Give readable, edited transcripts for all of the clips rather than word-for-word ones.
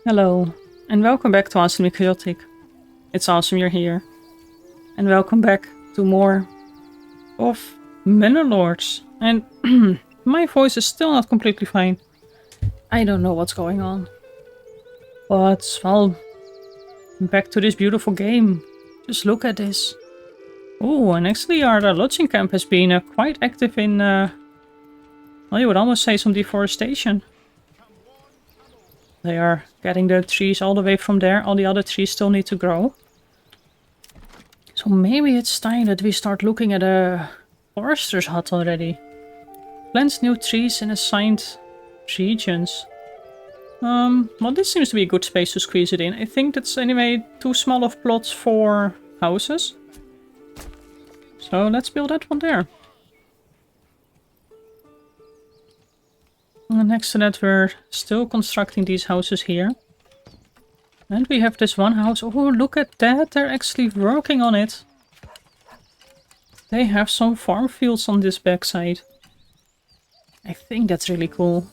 Hello, and welcome back to Awesomely Chaotic. It's awesome you're here. And welcome back to more of Manor Lords. And my voice is still not completely fine. I don't know what's going on. But, well, back to this beautiful game. Just look at this. Oh, and actually our lodging camp has been quite active in, well, you would almost say some deforestation. They are getting the trees all the way from there. All the other trees still need to grow. So maybe it's time that we start looking at a forester's hut already. Plant new trees in assigned regions. Well, this seems to be a good space to squeeze it in. I think that's anyway too small of plots for houses. So let's build that one there. And next to that, we're still constructing these houses here. And we have this one house. Oh, look at that. They're actually working on it. They have some farm fields on this backside. I think that's really cool.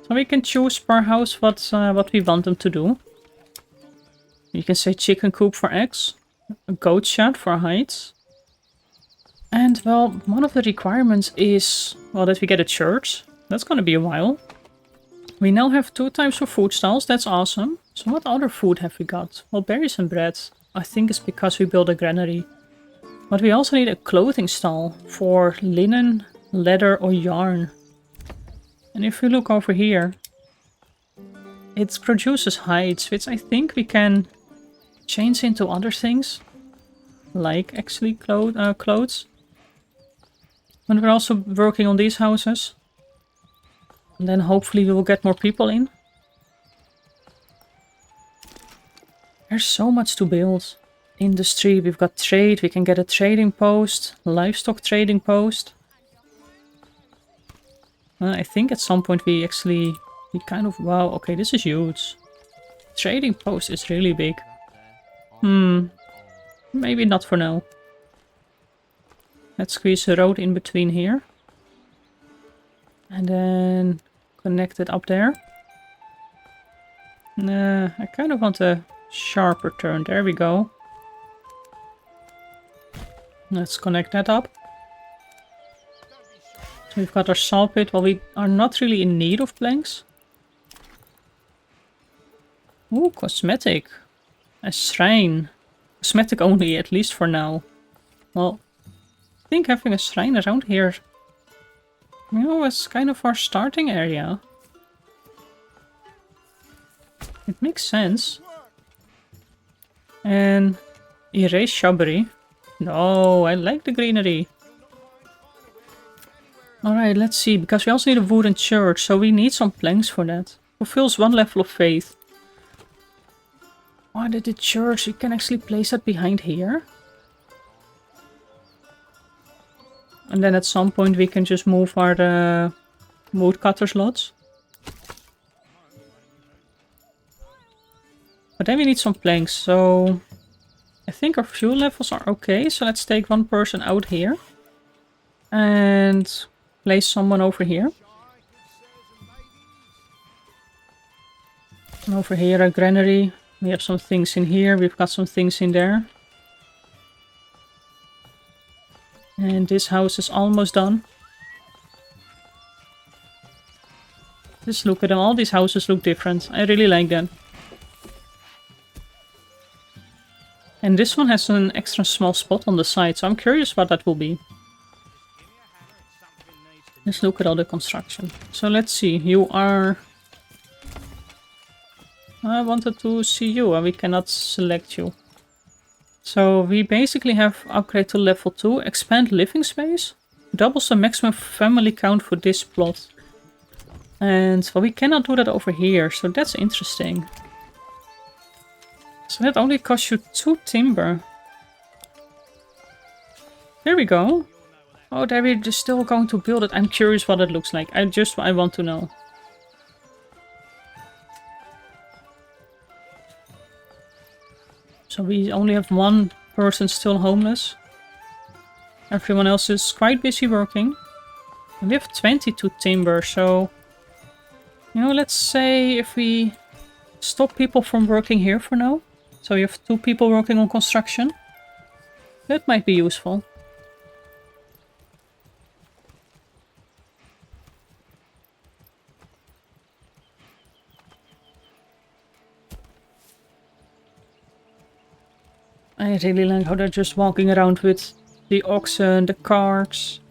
So we can choose per house what we want them to do. You can say chicken coop for eggs. A goat shed for hides. And, well, one of the requirements is, well, that we get a church. That's gonna be a while. We now have 2 types of food stalls. That's awesome. So what other food have we got? Well, berries and bread. I think it's because we built a granary. But we also need a clothing stall for linen, leather or yarn. And if we look over here, it produces hides, which I think we can change into other things. Like actually clothes. And we're also working on these houses. And then hopefully we will get more people in. There's so much to build. Industry, we've got trade, we can get a trading post, livestock trading post. I think at some point we kind of, wow, okay, this is huge. Trading post is really big. Maybe not for now. Let's squeeze a road in between here. And then connect it up there. I kind of want a sharper turn. There we go. Let's connect that up. So we've got our saw pit. Well, we are not really in need of planks. Ooh, cosmetic. A shrine. Cosmetic only, at least for now. Well, I think having a shrine around here, you know, is kind of our starting area. It makes sense. And erase shrubbery. No, I like the greenery. Alright, let's see, because we also need a wooden church, so we need some planks for that. Fulfills 1 level of faith. Oh, the church, you can actually place that behind here. And then at some point we can just move our woodcutter slots. But then we need some planks, so I think our fuel levels are okay. So let's take 1 person out here. And place someone over here. And over here a granary. We have some things in here, we've got some things in there. And this house is almost done. Just look at them. All these houses look different. I really like that. And this one has an extra small spot on the side, so I'm curious what that will be. Let's look at all the construction. So let's see. You are... I wanted to see you, and we cannot select you. So we basically have upgrade to level 2, expand living space, doubles the maximum family count for this plot. And well, we cannot do that over here, so that's interesting. So that only costs you 2 timber. There we go. Oh, there we're just still going to build it. I'm curious what it looks like. I want to know. So we only have 1 person still homeless. Everyone else is quite busy working. And we have 22 timber, so You know, let's say if we stop people from working here for now. So you have 2 people working on construction. That might be useful. I really like how they're just walking around with the oxen, the carts.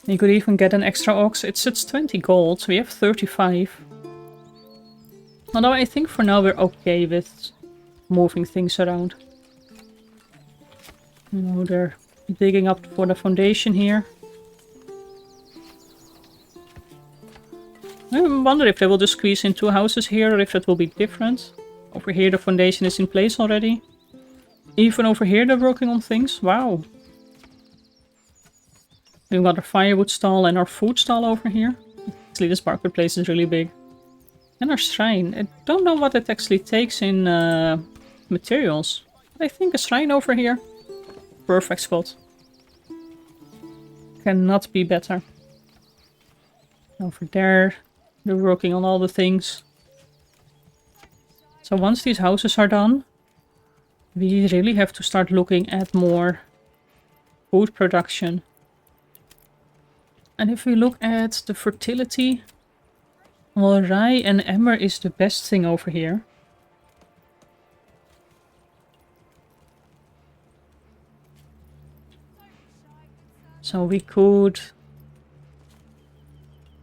You could even get an extra ox. It's 20 gold. We have 35. Although I think for now we're okay with moving things around. You know, they're digging up for the foundation here. I wonder if they will just squeeze in 2 houses here or if that will be different. Over here the foundation is in place already. Even over here they're working on things. Wow. We've got our firewood stall and our food stall over here. Actually, this marketplace is really big. And our shrine. I don't know what it actually takes in materials. But I think a shrine over here. Perfect spot. Cannot be better. Over there, they're working on all the things. So once these houses are done, we really have to start looking at more food production. And if we look at the fertility, well, rye and emmer is the best thing over here. So we could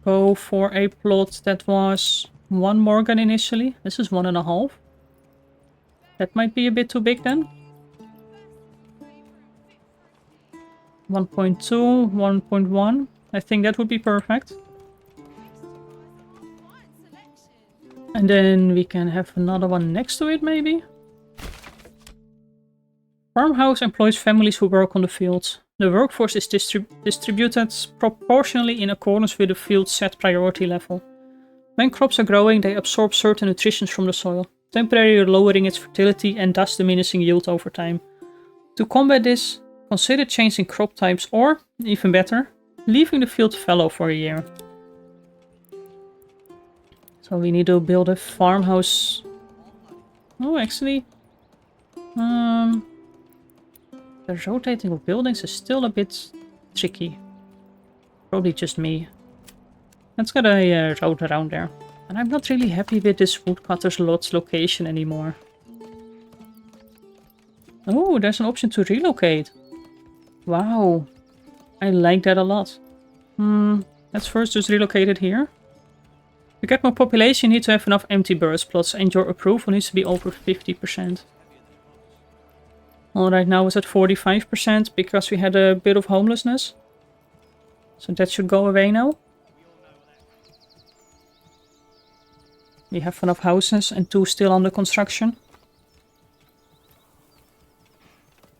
go for a plot that was 1 Morgan initially. This is 1.5. That might be a bit too big then. 1.2, 1.1. I think that would be perfect. And then we can have another one next to it, maybe? Farmhouse employs families who work on the fields. The workforce is distributed proportionally in accordance with the field's set priority level. When crops are growing, they absorb certain nutrition from the soil, temporarily lowering its fertility and thus diminishing yield over time. To combat this, consider changing crop types or, even better, leaving the field fallow for a year. So we need to build a farmhouse. Oh, actually, the rotating of buildings is still a bit tricky. Probably just me. Let's get a road around there. And I'm not really happy with this woodcutter's lot's location anymore. Oh, there's an option to relocate. Wow. I like that a lot. Let's first just relocate it here. To get more population, you need to have enough empty birth plots, and your approval needs to be over 50%. Well, right now it's at 45% because we had a bit of homelessness. So that should go away now. We have enough houses and 2 still under construction.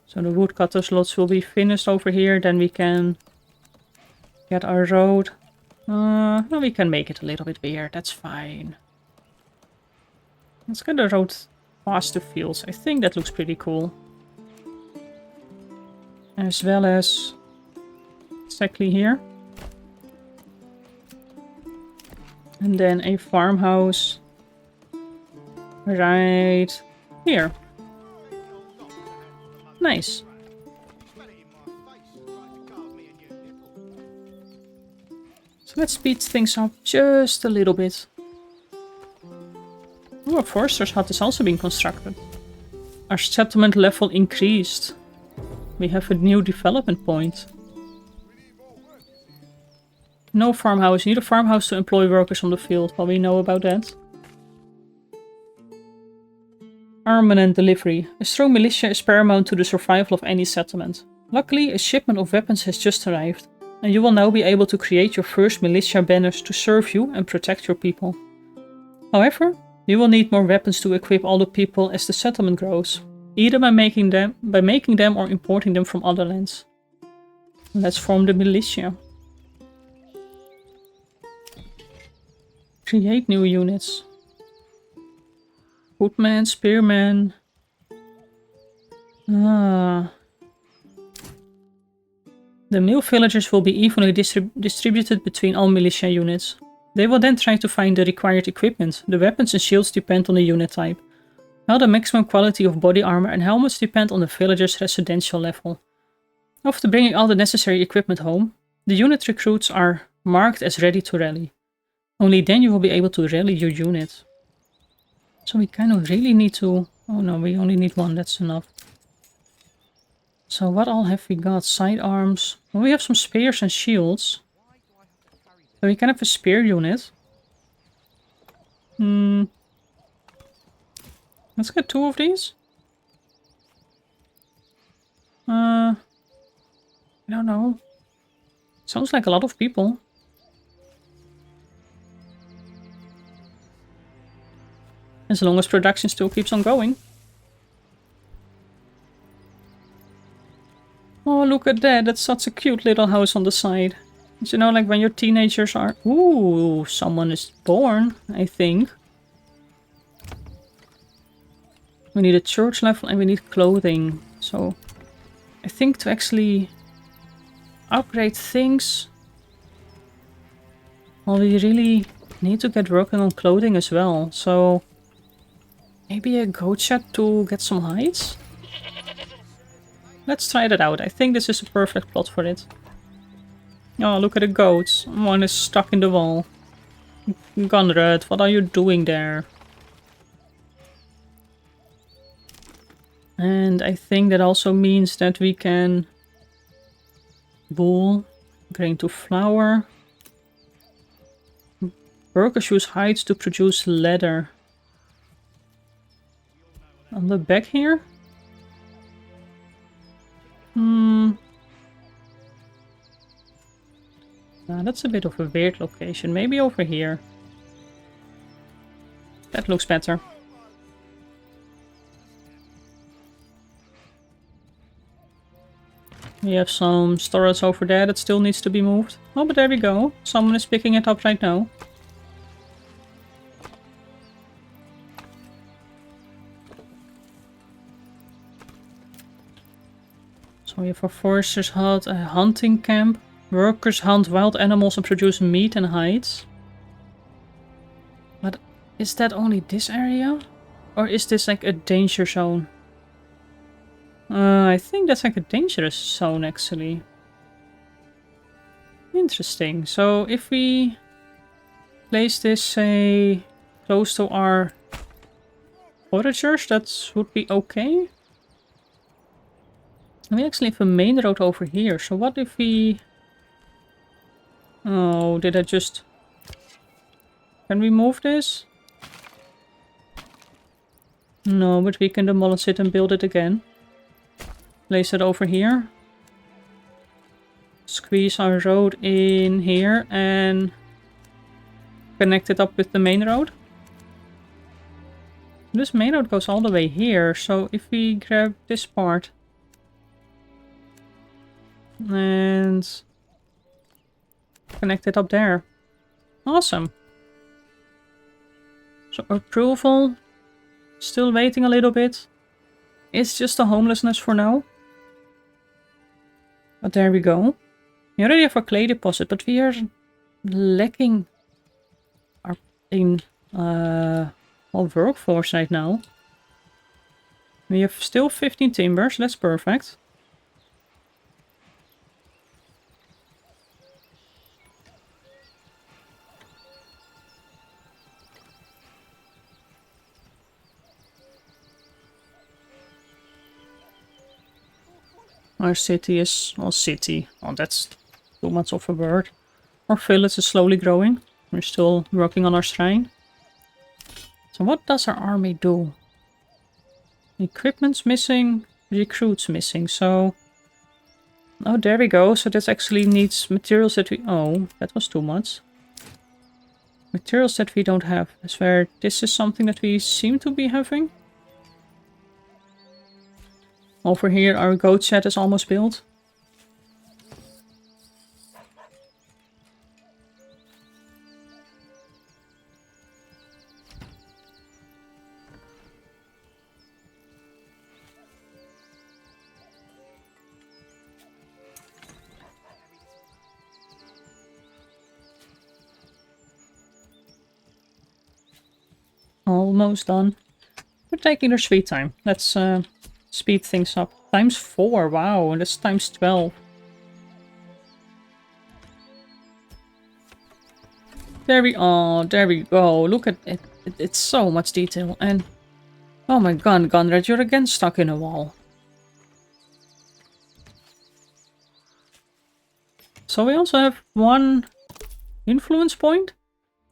So the woodcutter's lots will be finished over here. Then we can get our road. Well, we can make it a little bit bigger. That's fine. Let's get the road past the fields. I think that looks pretty cool. As well as exactly here. And then a farmhouse right here. Nice. So let's speed things up just a little bit. Oh, a forester's hut is also being constructed. Our settlement level increased. We have a new development point. No farmhouse. You need a farmhouse to employ workers on the field. Well, we know about that. Armament delivery. A strong militia is paramount to the survival of any settlement. Luckily, a shipment of weapons has just arrived, and you will now be able to create your first militia banners to serve you and protect your people. However, you will need more weapons to equip all the people as the settlement grows, either by making them or importing them from other lands. Let's form the militia. Create new units. Footman, spearman. The male villagers will be evenly distributed between all militia units. They will then try to find the required equipment. The weapons and shields depend on the unit type, while the maximum quality of body armor and helmets depend on the villager's residential level. After bringing all the necessary equipment home, the unit recruits are marked as ready to rally. Only then you will be able to rally your unit. So we kind of really need to... Oh no, we only need one, that's enough. So what all have we got? Sidearms. Well, we have some spears and shields. So we can have a spear unit. Let's get 2 of these. I don't know. Sounds like a lot of people. As long as production still keeps on going. Oh, look at that. That's such a cute little house on the side. You know, like when your teenagers are... Ooh, someone is born, I think. We need a church level and we need clothing. So, I think to actually upgrade things... Well, we really need to get working on clothing as well. So, maybe a goat shed to get some hides? Let's try that out. I think this is a perfect plot for it. Oh, look at the goats. One is stuck in the wall. Gunrad, what are you doing there? And I think that also means that we can... Wool, grain to flour. Workers use hides to produce leather. On the back here? That's a bit of a weird location. Maybe over here. That looks better. We have some storage over there that still needs to be moved. Oh, but there we go. Someone is picking it up right now. So we have a forester's hut, a hunting camp. Workers hunt wild animals and produce meat and hides. But is that only this area? Or is this like a danger zone? I think that's like a dangerous zone actually. Interesting. So if we place this, say, close to our foragers, that would be okay. And we actually have a main road over here. So what if we... Oh, did I just... Can we move this? No, but we can demolish it and build it again. Place it over here. Squeeze our road in here and connect it up with the main road. This main road goes all the way here, so if we grab this part and connect it up there. Awesome. So approval. Still waiting a little bit. It's just a homelessness for now. But there we go. We already have a clay deposit, but we are lacking our workforce right now. We have still 15 timbers, that's perfect. Our city is... well, city. Oh, that's too much of a word. Our village is slowly growing. We're still working on our shrine. So what does our army do? Equipment's missing. Recruits missing. So... oh, there we go. So that actually needs materials that we... oh, that was too much. Materials that we don't have. I swear, this is something that we seem to be having. Over here, our goat shed is almost built. Almost done. We're taking their sweet time. Let's speed things up. Times 4, wow, and that's times 12. There we go. Look at it. It's so much detail. And oh my god, Gunred, you're again stuck in a wall. So we also have one influence point.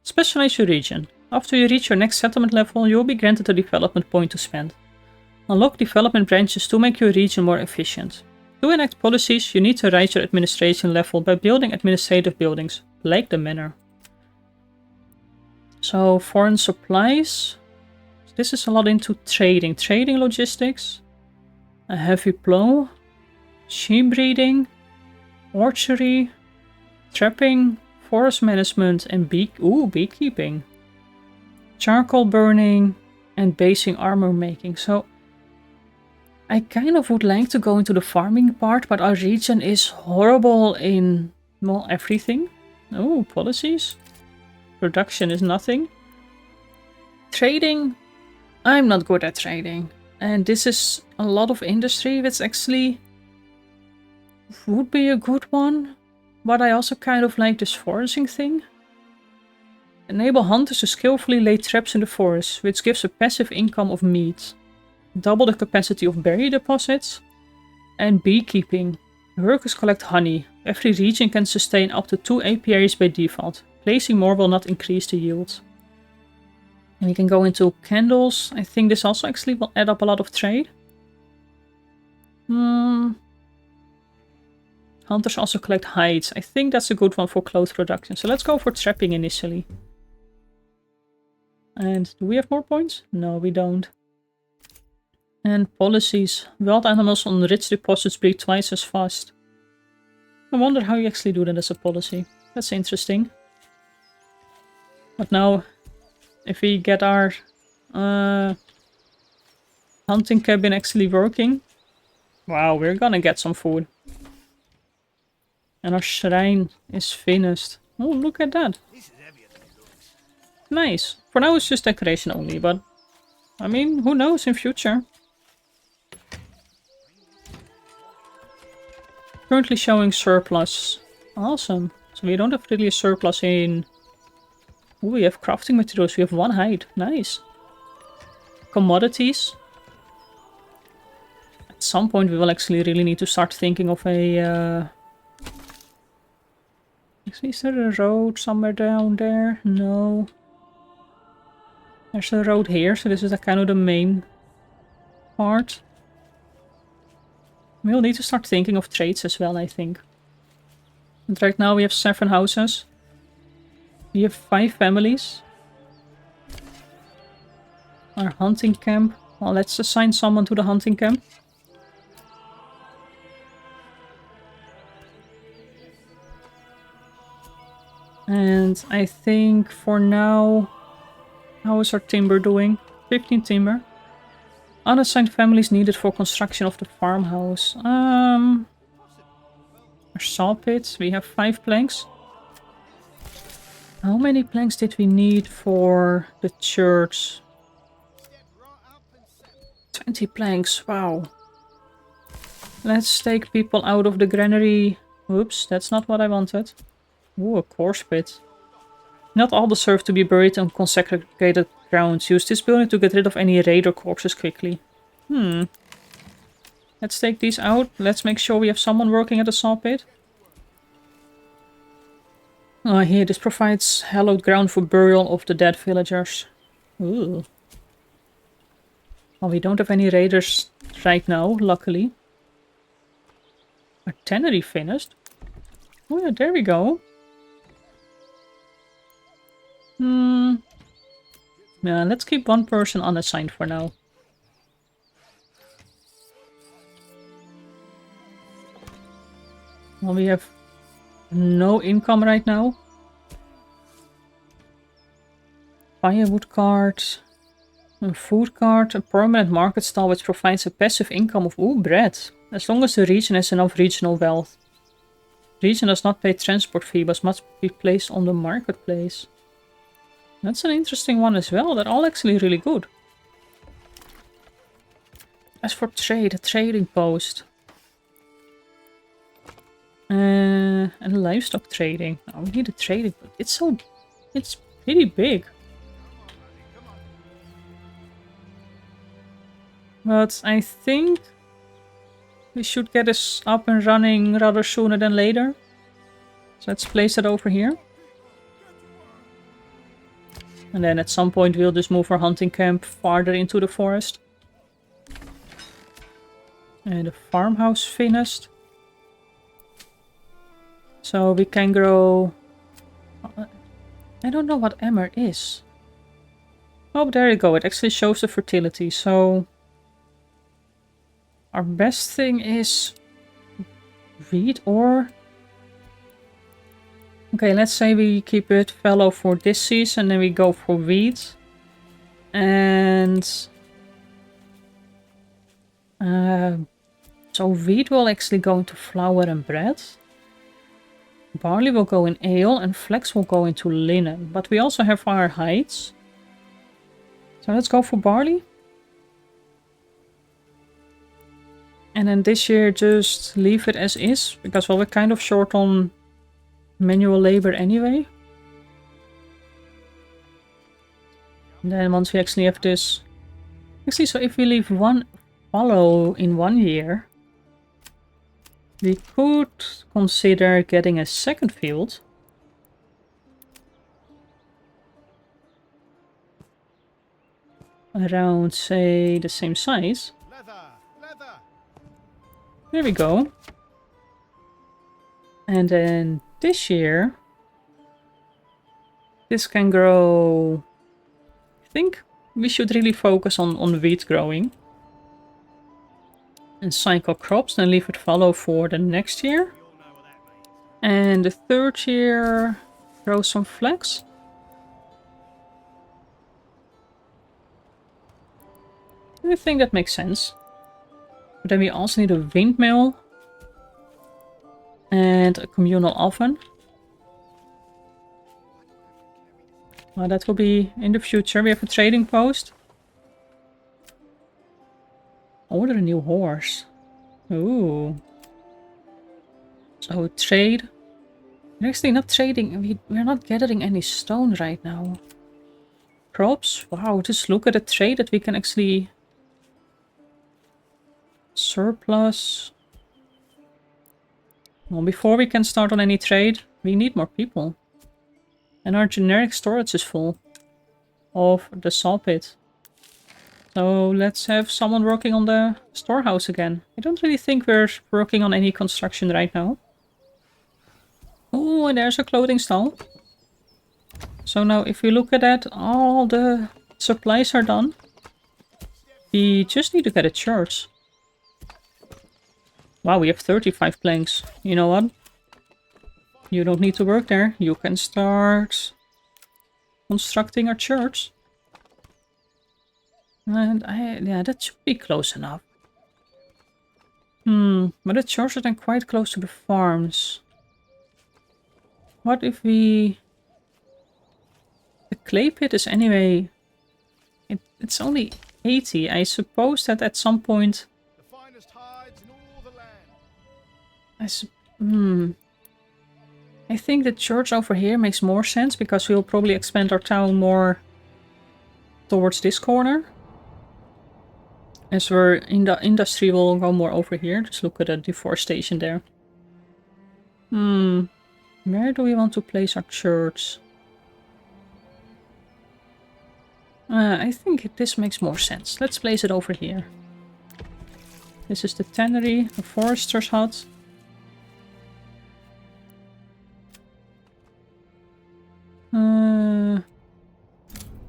Specialize your region. After you reach your next settlement level, you will be granted a development point to spend. Unlock development branches to make your region more efficient. To enact policies, you need to raise your administration level by building administrative buildings, like the manor. So, foreign supplies. This is a lot into trading. Trading logistics. A heavy plow. Sheep breeding. Orchardry. Trapping. Forest management and beekeeping. Charcoal burning. And basing armor making. So, I kind of would like to go into the farming part, but our region is horrible in, well, everything. Oh, policies. Production is nothing. Trading, I'm not good at trading. And this is a lot of industry that's actually would be a good one. But I also kind of like this foraging thing. Enable hunters to skillfully lay traps in the forest, which gives a passive income of meat. Double the capacity of berry deposits. And beekeeping. Workers collect honey. Every region can sustain up to 2 apiaries by default. Placing more will not increase the yield. And we can go into candles. I think this also actually will add up a lot of trade. Hunters also collect hides. I think that's a good one for clothes production. So let's go for trapping initially. And do we have more points? No, we don't. And policies. Wild animals on rich deposits breed twice as fast. I wonder how you actually do that as a policy. That's interesting. But now, if we get our hunting cabin actually working, wow, we're gonna get some food. And our shrine is finished. Oh, look at that. Nice. For now it's just decoration only, but I mean, who knows in future. Currently showing surplus. Awesome. So we don't have really a surplus in... Ooh, we have crafting materials. We have 1 hide. Nice. Commodities. At some point we will actually really need to start thinking of a... Is there a road somewhere down there? No. There's a road here, so this is kind of the main part. We'll need to start thinking of trades as well, I think. And right now we have 7 houses. We have 5 families. Our hunting camp. Well, let's assign someone to the hunting camp. And I think for now... How is our timber doing? 15 timber. Unassigned families needed for construction of the farmhouse. Our saw pit. We have 5 planks. How many planks did we need for the church? 20 planks. Wow. Let's take people out of the granary. Oops, that's not what I wanted. Ooh, a corpse pit. Not all deserve to be buried on consecrated grounds. Use this building to get rid of any raider corpses quickly. Let's take these out. Let's make sure we have someone working at the saw pit. Here, this provides hallowed ground for burial of the dead villagers. Ooh. Well, we don't have any raiders right now, luckily. Our tannery finished. Oh yeah, there we go. Yeah, let's keep 1 person unassigned for now. Well, we have no income right now. Firewood cart. A food cart. A permanent market stall which provides a passive income of bread. As long as the region has enough regional wealth. Region does not pay transport fee but must be placed on the marketplace. That's an interesting one as well. They're all actually really good. As for trade, a trading post. And livestock trading. Oh, we need a trading post. It's pretty big. But I think we should get this up and running rather sooner than later. So let's place it over here. And then at some point we'll just move our hunting camp farther into the forest. And the farmhouse finished. So we can grow... I don't know what emmer is. Oh, there you go. It actually shows the fertility. So our best thing is wheat or... Okay, let's say we keep it fallow for this season, then we go for wheat. And... so wheat will actually go into flour and bread. Barley will go in ale and flax will go into linen. But we also have our hides. So let's go for barley. And then this year just leave it as is. Because well, we're kind of short on manual labor anyway. And then once we actually have this... Actually, so if we leave one fallow in 1 year... We could consider getting a second field. Around, say, the same size. There we go. And then this year, this can grow... I think we should really focus on wheat growing. And cycle crops, then leave it fallow for the next year. And the third year, grow some flax. I think that makes sense. But then we also need a windmill. And a communal oven. Well, that will be in the future. We have a trading post. Order a new horse. Ooh. So trade. We're actually not trading. We're not gathering any stone right now. Crops. Wow, just look at the trade that we can actually... Surplus. Well, before we can start on any trade, we need more people. And our generic storage is full. Of the saw pit. So let's have someone working on the storehouse again. I don't really think we're working on any construction right now. Oh, and there's a clothing stall. So now if we look at that, all the supplies are done. We just need to get a church. Wow, we have 35 planks. You know what? You don't need to work there. You can start constructing our church. And yeah, that should be close enough. But the church is then quite close to the farms. What if we... The clay pit is anyway... It's only 80. I suppose that at some point... The finest hides in all the land. I think the church over here makes more sense because we'll probably expand our town more towards this corner. As we're in the industry, we'll go more over here. Just look at the deforestation there. Where do we want to place our church? I think this makes more sense. Let's place it over here. This is the tannery, the forester's hut.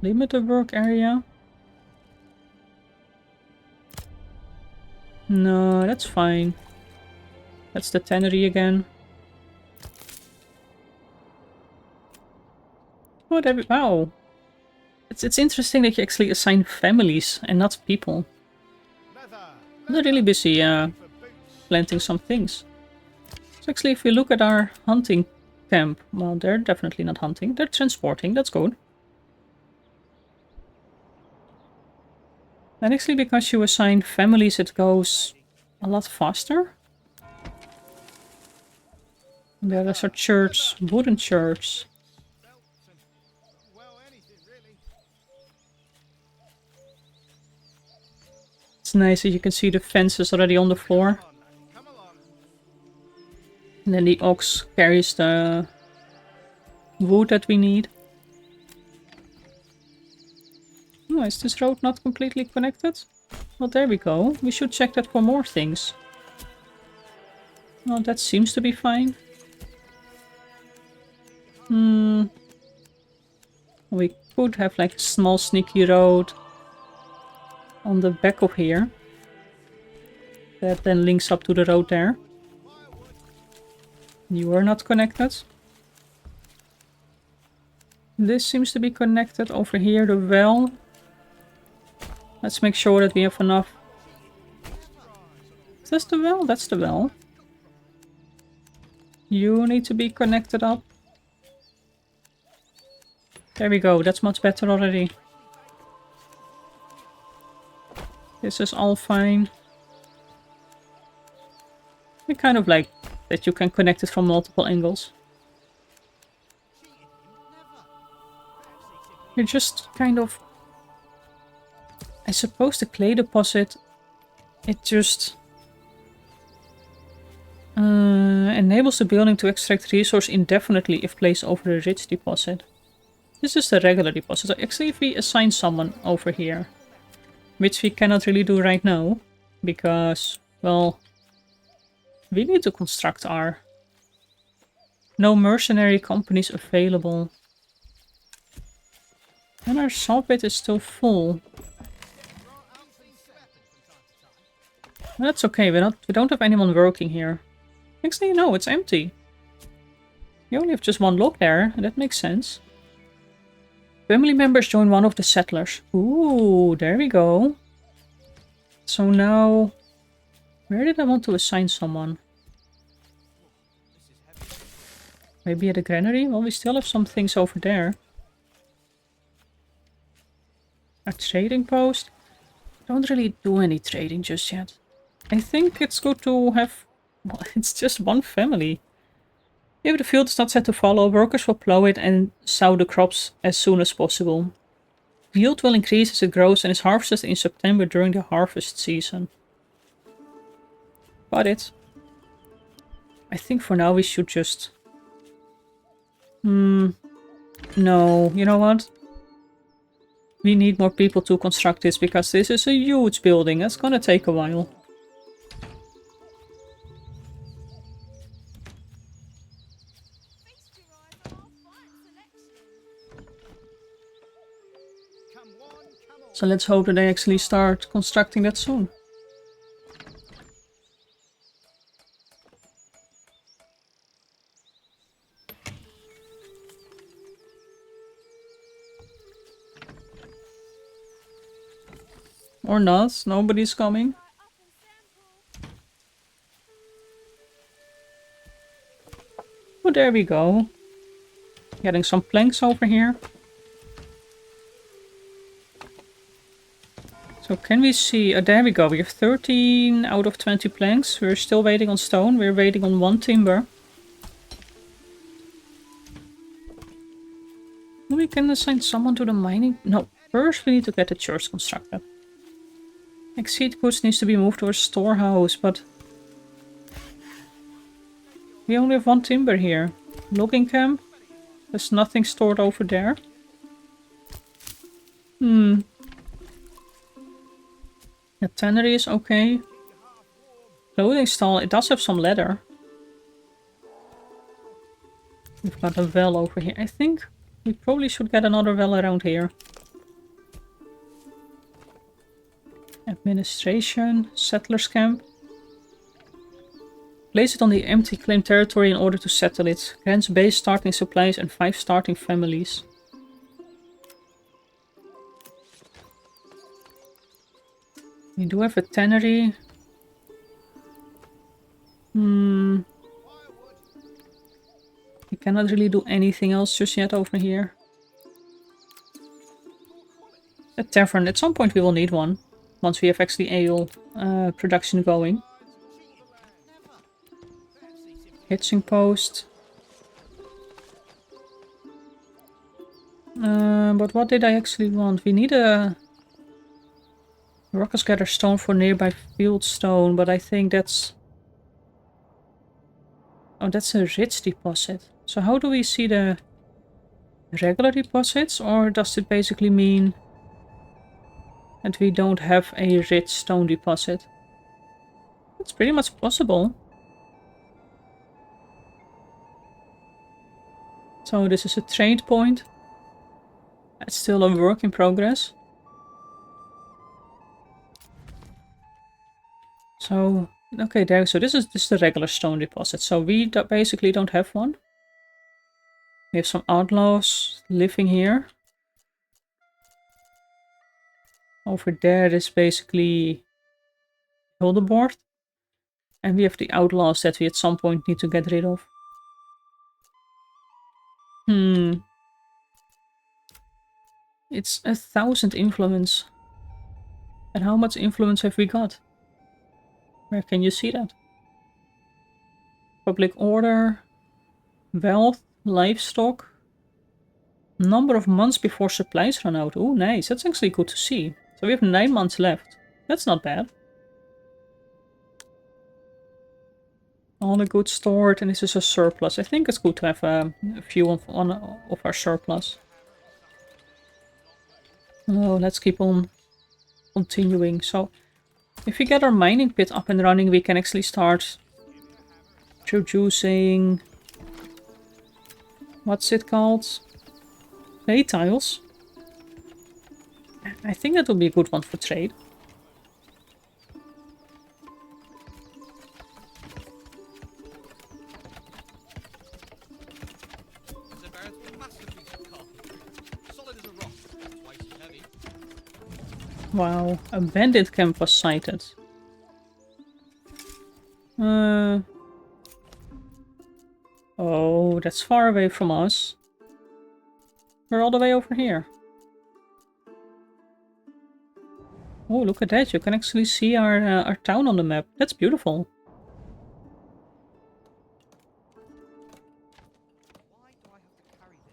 Limited work area. No, that's fine. That's the tannery again. Oh, wow. It's interesting that you actually assign families and not people. They're really busy planting some things. So actually, if we look at our hunting camp, well, they're definitely not hunting. They're transporting, that's good. And actually, because you assign families, it goes a lot faster. There is a church, wooden church. well, anything really. It's nice that you can see the fences already on the floor. Come along. And then the ox carries the wood that we need. Oh, is this road not completely connected? Well, there we go. We should check that for more things. Oh, that seems to be fine. We could have like a small sneaky road on the back of here. That then links up to the road there. You are not connected. This seems to be connected over here, the well. Let's make sure that we have enough. Is this the well? That's the well. You need to be connected up. There we go, that's much better already. This is all fine. I kind of like that you can connect it from multiple angles. You're just kind of... I suppose the clay deposit, it just enables the building to extract resource indefinitely if placed over the rich deposit. This is the regular deposit. So actually, if we assign someone over here, which we cannot really do right now, because, well, we need to construct our... No mercenary companies available. And our saw pit is still full. That's okay, we don't have anyone working here. Actually, no, it's empty. You only have just one log there, and that makes sense. Family members join one of the settlers. Ooh, there we go. So now... Where did I want to assign someone? Maybe at the granary? Well, we still have some things over there. A trading post? Don't really do any trading just yet. I think it's good to have... Well, it's just one family. If the field is not set to fallow, workers will plow it and sow the crops as soon as possible. Yield will increase as it grows and is harvested in September during the harvest season. Got it. I think for now we should just... No, you know what? We need more people to construct this because this is a huge building. That's gonna take a while. So let's hope that they actually start constructing that soon. Or not, nobody's coming. Oh, there we go. Getting some planks over here. So can we see... there we go. We have 13 out of 20 planks. We're still waiting on stone. We're waiting on 1 timber. We can assign someone to the mining... No, first we need to get the church constructed. Exceed goods needs to be moved to a storehouse, but... We only have 1 timber here. Logging camp. There's nothing stored over there. The tannery is okay. Clothing stall, it does have some leather. We've got a well over here. I think we probably should get another well around here. Administration, settlers camp. Place it on the empty claimed territory in order to settle it. Grants base starting supplies and 5 starting families. We do have a tannery. We cannot really do anything else just yet over here. A tavern. At some point we will need one. once we have actually ale production going. Hitching post. But what did I actually want? We need a Rockers gather stone for nearby field stone, but I think that's... Oh, that's a rich deposit. So how do we see the regular deposits? Or does it basically mean that we don't have a rich stone deposit? It's pretty much possible. So this is a trade point. It's still a work in progress. So, okay, there. So this is the regular stone deposit. So we basically don't have one. We have some outlaws living here. Over there is basically Hildeboard. And we have the outlaws that we at some point need to get rid of. It's 1,000 influence. And how much influence have we got? Where can you see that? Public order, wealth, livestock. Number of months before supplies run out. Oh, nice. That's actually good to see. So we have 9 months left. That's not bad. All the goods stored, and this is a surplus. I think it's good to have a few of our surplus. Oh, let's keep on continuing. So, if we get our mining pit up and running, we can actually start producing... What's it called? Clay tiles. I think that would be a good one for trade. Wow, a bandit camp was sighted. Oh, that's far away from us. We're all the way over here. Oh, look at that. You can actually see our town on the map. That's beautiful.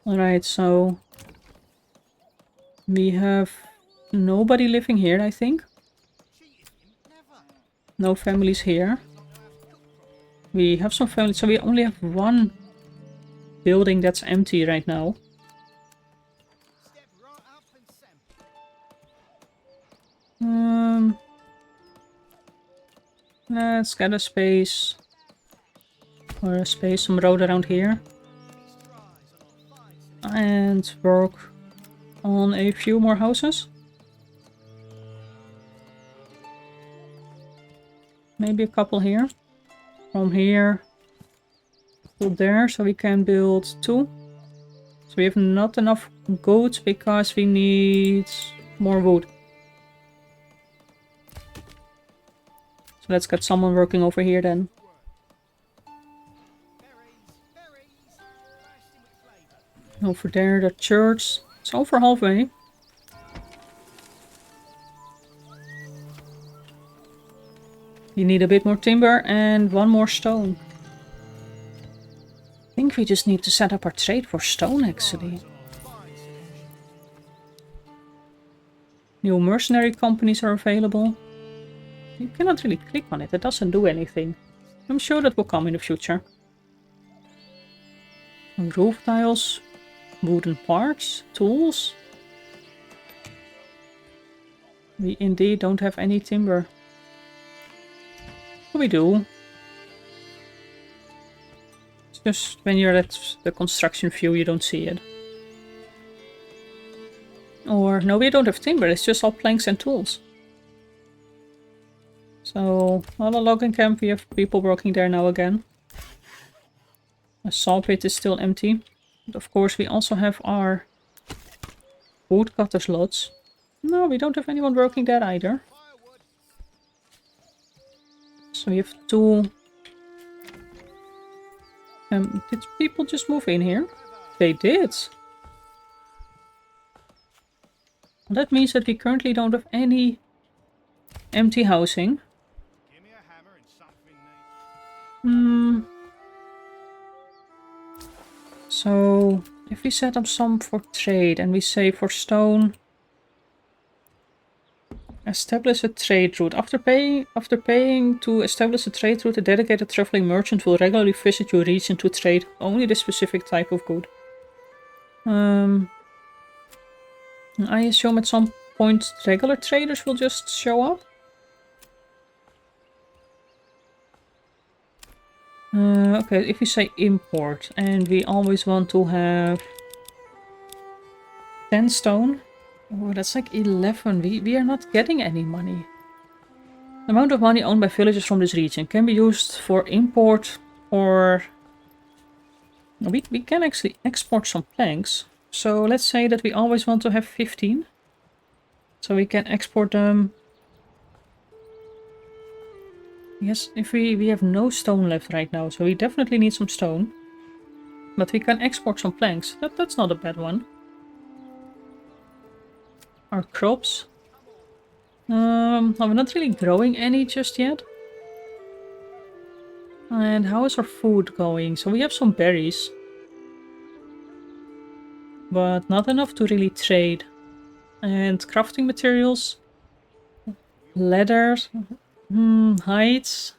Alright, so... we have nobody living here, I think. No families here. We have some families, so we only have one building that's empty right now. Let's get a space. Or a space, some road around here. And work on a few more houses. Maybe a couple here. From here to there, so we can build 2. So we have not enough goats because we need more wood. So let's get someone working over here then. Over there, the church. It's over halfway. You need a bit more timber and 1 more stone. I think we just need to set up our trade for stone, actually. New mercenary companies are available. You cannot really click on it. It doesn't do anything. I'm sure that will come in the future. Roof tiles. Wooden parts. Tools. We indeed don't have any timber. We do. It's just when you're at the construction view you don't see it. Or, no, we don't have timber, it's just all planks and tools. So, on a logging camp we have people working there now again. A saw pit is still empty. But of course we also have our woodcutters lots. No, we don't have anyone working there either. So we have 2... did people just move in here? They did. That means that we currently don't have any empty housing. Give me a hammer and something neat. So if we set up some for trade and we say for stone, establish a trade route. After paying to establish a trade route, a dedicated traveling merchant will regularly visit your region to trade only the specific type of good. I assume at some point regular traders will just show up. Okay, if we say import and we always want to have 10 stone. Oh, that's like 11. We are not getting any money. The amount of money owned by villagers from this region can be used for import or... We can actually export some planks. So let's say that we always want to have 15. So we can export them. Yes, if we have no stone left right now, so we definitely need some stone. But we can export some planks. That's not a bad one. Our crops. We're not really growing any just yet. And how is our food going? So we have some berries. But not enough to really trade. And crafting materials. Leather. Hides.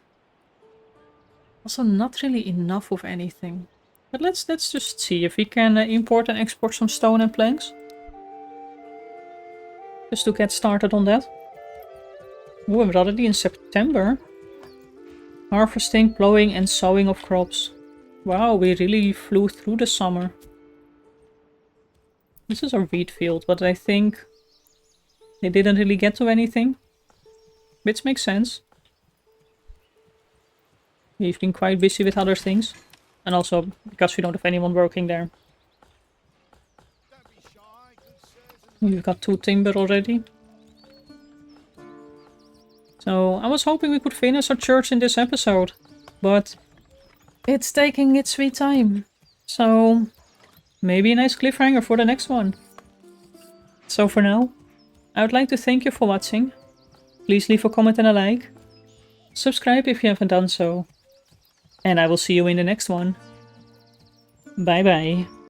Also not really enough of anything. But let's just see if we can import and export some stone and planks. Just to get started on that. Oh, we're already in September. Harvesting, plowing and sowing of crops. Wow, we really flew through the summer. This is our wheat field, but I think they didn't really get to anything. Which makes sense. We've been quite busy with other things. And also because we don't have anyone working there. Don't be shy, good sirs, and We've got 2 timber already. So I was hoping we could finish our church in this episode. But it's taking its sweet time. So maybe a nice cliffhanger for the next one. So for now, I would like to thank you for watching. Please leave a comment and a like. Subscribe if you haven't done so. And I will see you in the next one. Bye bye.